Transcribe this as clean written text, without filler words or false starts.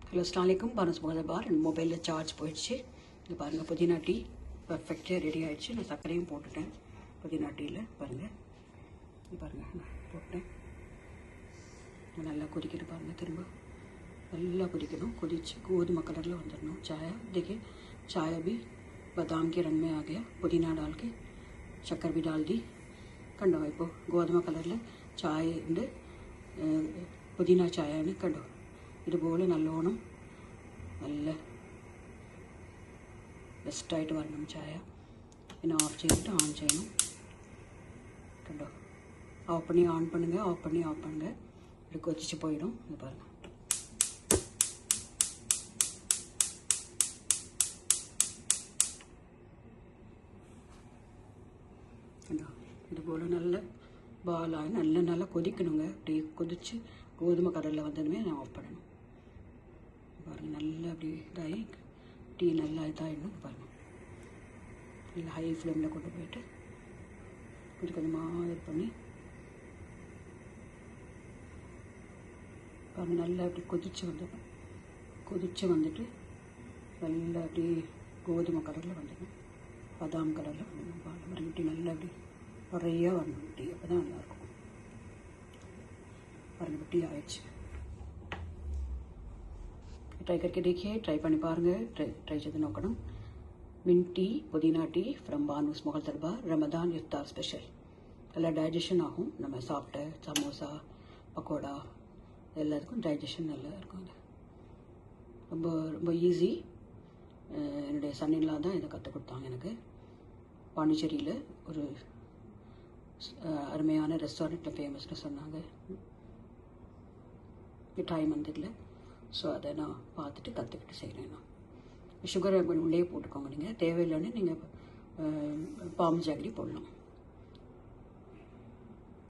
Hello அஸ்ஸலாமு பானஸ் பார் என் மொபைலில் charge போயிடுச்சு. இங்கே பாருங்கள், புதினா டீ பர்ஃபெக்டாக ரெடி ஆகிடுச்சு. நான் சர்க்கரையும் போட்டுட்டேன் புதினா டீயில். பாருங்கள், இங்கே பாருங்கள், நான் போட்டேன். நல்லா கொதிக்கிட்டு பாருங்கள். திரும்ப நல்லா கொதிக்கணும். கொதிச்சு गोधुमा कलर வந்துடணும் चाय. देखिए चाय भी बादाम के रंग में आ गया. पुदीना डाल के शक्कर भी डाल दी. कंडो இப்போ गोधुमा कलर चाय ഉണ്ട്. പുതിന ചായയാണ്. കണ്ടോ, ഇതുപോലെ നല്ലോണം നല്ല ബെസ്റ്റായിട്ട് വരണം ചായ. പിന്നെ ഓഫ് ചെയ്തിട്ട് ഓൺ ചെയ്യണം. കണ്ടോ, ஆஃப் பண்ணி ஆன் பண்ணுங்கள், ஆஃப் பண்ணி ஆஃப் பண்ணுங்கள். இப்படி கொதிச்சு போயிடும். இது பாருங்கள். கண்டோ, இதுபோல் நல்ல பாலாக நல்லா கொதிக்கணுங்க. அப்படி கொதித்து கோதுமை கலரில் வந்ததுமே நான் ஆஃப் பண்ணணும். பாருங்கள், நல்லா அப்படி இதாகி டீ நல்லா இதாகிடணும். பாருங்கள், நல்லா ஹை ஃப்ளேமில் கொண்டு போயிட்டு கொஞ்சம் கொஞ்சமாக இது பண்ணி பாருங்கள். நல்லா அப்படி கொதிச்சு வந்துட்டு நல்லா அப்படி கோதுமை கலரில் வந்துடணும், பாதாம் கலரில் வந்துடணும். பாருங்கள், டீ நல்லா அப்படி நிறையா வரணும் டீ, அப்போ தான் நல்லாயிருக்கும். பாருங்கள், டீ ஆயிடுச்சு. ट्राई करके देखिए, ट्राई பண்ணி பாருங்கள். ட்ரை செய்து நோக்கணும். மின்ட் டீ, புதினா tea from Banu's Mughal Darbar, Ramadan iftar special. நல்லா டைஜஷன் ஆகும். நம்ம சாப்பிட்ட சமோசா, பக்கோடா எல்லாத்துக்கும் டைஜஷன் நல்லா இருக்கும். அது ரொம்ப ரொம்ப ஈஸி. என்னுடைய சன்னின்லா தான் இதை கற்றுக் கொடுத்தாங்க எனக்கு. பாண்டிச்சேரியில் ஒரு அருமையான ரெஸ்டாரண்ட்டில் ஃபேமஸ்னு சொன்னாங்க, மிட்டாய் மந்திரில். ஸோ அதை நான் பார்த்துட்டு கற்றுக்கிட்டு செய்கிறேன். நான் சுகரை உள்ளே போட்டுக்கோங்க. நீங்கள் தேவையில்லைன்னு நீங்கள் பாம் ஜாகரி போடலாம்.